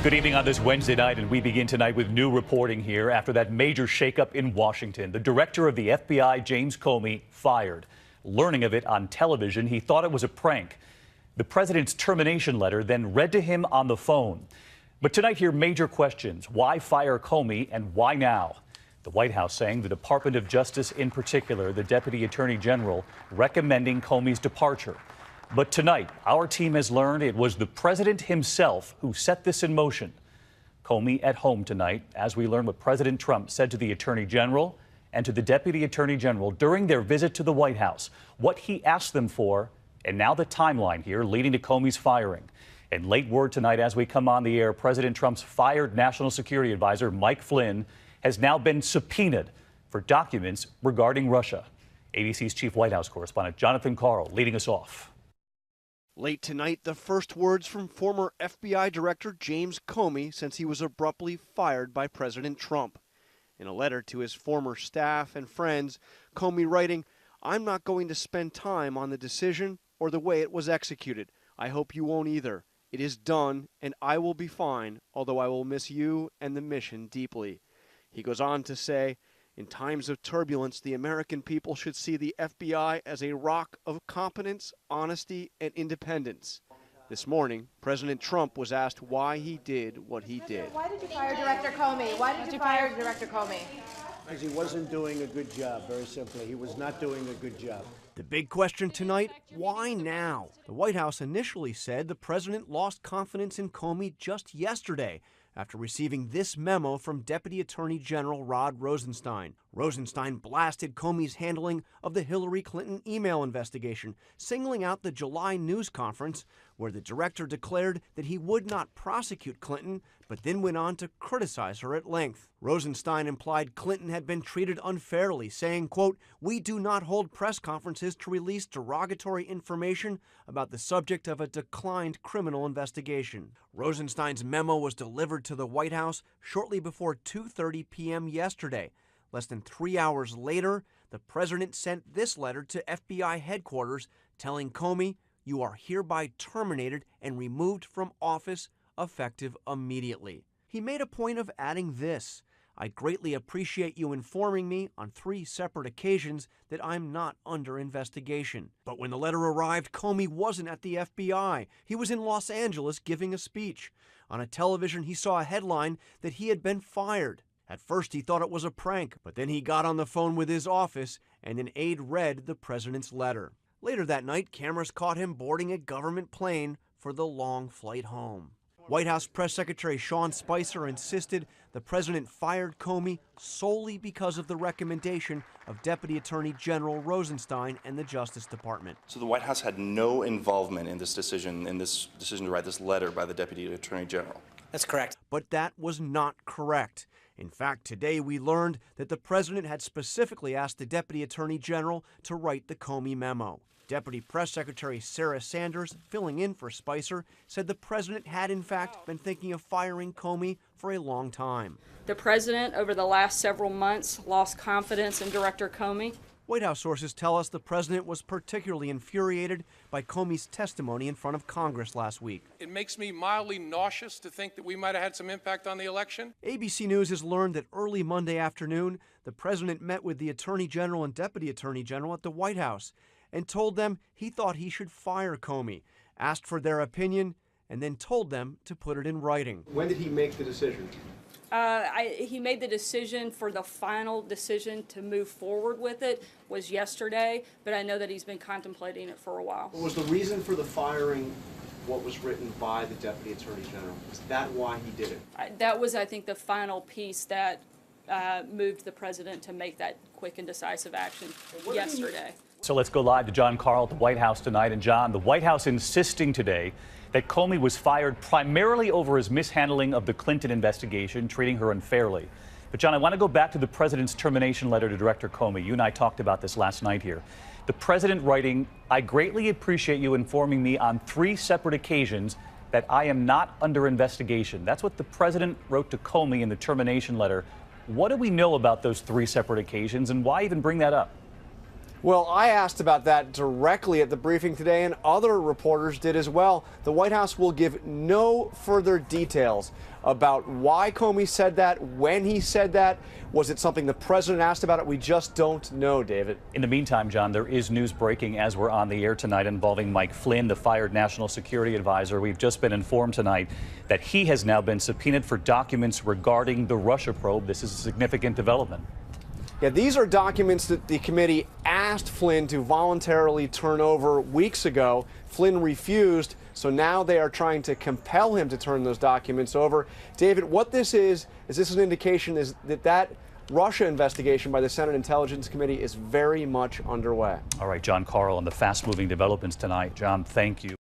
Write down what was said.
Good evening on this Wednesday night, and we begin tonight with new reporting here after that major shakeup in Washington. The director of the FBI, James Comey, fired. Learning of it on television, he thought it was a prank. The president's termination letter then read to him on the phone. But tonight here, major questions. Why fire Comey and why now? The White House saying the Department of Justice, in particular, the Deputy Attorney General, recommending Comey's departure. But tonight, our team has learned it was the president himself who set this in motion. Comey at home tonight, as we learn what President Trump said to the Attorney General and to the Deputy Attorney General during their visit to the White House, what he asked them for, and now the timeline here leading to Comey's firing. And late word tonight as we come on the air, President Trump's fired National Security Advisor Mike Flynn has now been subpoenaed for documents regarding Russia. ABC's chief White House correspondent Jonathan Karl leading us off. Late tonight, the first words from former FBI Director James Comey since he was abruptly fired by President Trump. In a letter to his former staff and friends, Comey writing, "I'm not going to spend time on the decision or the way it was executed. I hope you won't either. It is done, and I will be fine, although I will miss you and the mission deeply." He goes on to say, "In times of turbulence, the American people should see the FBI as a rock of competence, honesty, and independence." This morning, President Trump was asked why he did what he did. Why did you fire Director Comey? Why did you fire Director Comey? Because he wasn't doing a good job, very simply. He was not doing a good job. The big question tonight, why now? The White House initially said the president lost confidence in Comey just yesterday after receiving this memo from Deputy Attorney General Rod Rosenstein. Rosenstein blasted Comey's handling of the Hillary Clinton email investigation, singling out the July news conference where the director declared that he would not prosecute Clinton, but then went on to criticize her at length. Rosenstein implied Clinton had been treated unfairly, saying, quote, "We do not hold press conferences to release derogatory information about the subject of a declined criminal investigation." Rosenstein's memo was delivered to the White House shortly before 2:30 p.m. yesterday. Less than 3 hours later, the president sent this letter to FBI headquarters telling Comey, "You are hereby terminated and removed from office effective immediately." He made a point of adding this, "I greatly appreciate you informing me on 3 separate occasions that I'm not under investigation." But when the letter arrived, Comey wasn't at the FBI. He was in Los Angeles giving a speech. On a television, he saw a headline that he had been fired. At first, he thought it was a prank, but then he got on the phone with his office and an aide read the president's letter. Later that night, cameras caught him boarding a government plane for the long flight home. White House Press Secretary Sean Spicer insisted the president fired Comey solely because of the recommendation of Deputy Attorney General Rosenstein and the Justice Department. So the White House had no involvement in this decision to write this letter by the Deputy Attorney General. That's correct. But that was not correct. In fact, today we learned that the president had specifically asked the Deputy Attorney General to write the Comey memo. Deputy Press Secretary Sarah Sanders, filling in for Spicer, said the president had in fact been thinking of firing Comey for a long time. The president, over the last several months, lost confidence in Director Comey. White House sources tell us the president was particularly infuriated by Comey's testimony in front of Congress last week. It makes me mildly nauseous to think that we might have had some impact on the election. ABC News has learned that early Monday afternoon, the president met with the Attorney General and Deputy Attorney General at the White House and told them he thought he should fire Comey, asked for their opinion, and then told them to put it in writing. When did he make the decision? He made the decision for the final decision to move forward with it was yesterday, but I know that he's been contemplating it for a while. Was the reason for the firing what was written by the Deputy Attorney General? Is that why he did it? That was, I think, the final piece that moved the president to make that quick and decisive action yesterday. So let's go live to John Karl at the White House tonight. And John, the White House insisting today that Comey was fired primarily over his mishandling of the Clinton investigation, treating her unfairly. But John, I want to go back to the president's termination letter to Director Comey. You and I talked about this last night here. The president writing, "I greatly appreciate you informing me on 3 separate occasions that I am not under investigation." That's what the president wrote to Comey in the termination letter. What do we know about those 3 separate occasions, and why even bring that up? Well, I asked about that directly at the briefing today, and other reporters did as well. The White House will give no further details about why Comey said that, when he said that. Was it something the president asked about it? We just don't know, David. In the meantime, John, there is news breaking as we're on the air tonight involving Mike Flynn, the fired national security advisor. We've just been informed tonight that he has now been subpoenaed for documents regarding the Russia probe. This is a significant development. Yeah, these are documents that the committee asked Flynn to voluntarily turn over weeks ago. Flynn refused, so now they are trying to compel him to turn those documents over. David, what this is this an indication is that Russia investigation by the Senate Intelligence Committee is very much underway. All right, John Carl, on the fast-moving developments tonight. John, thank you.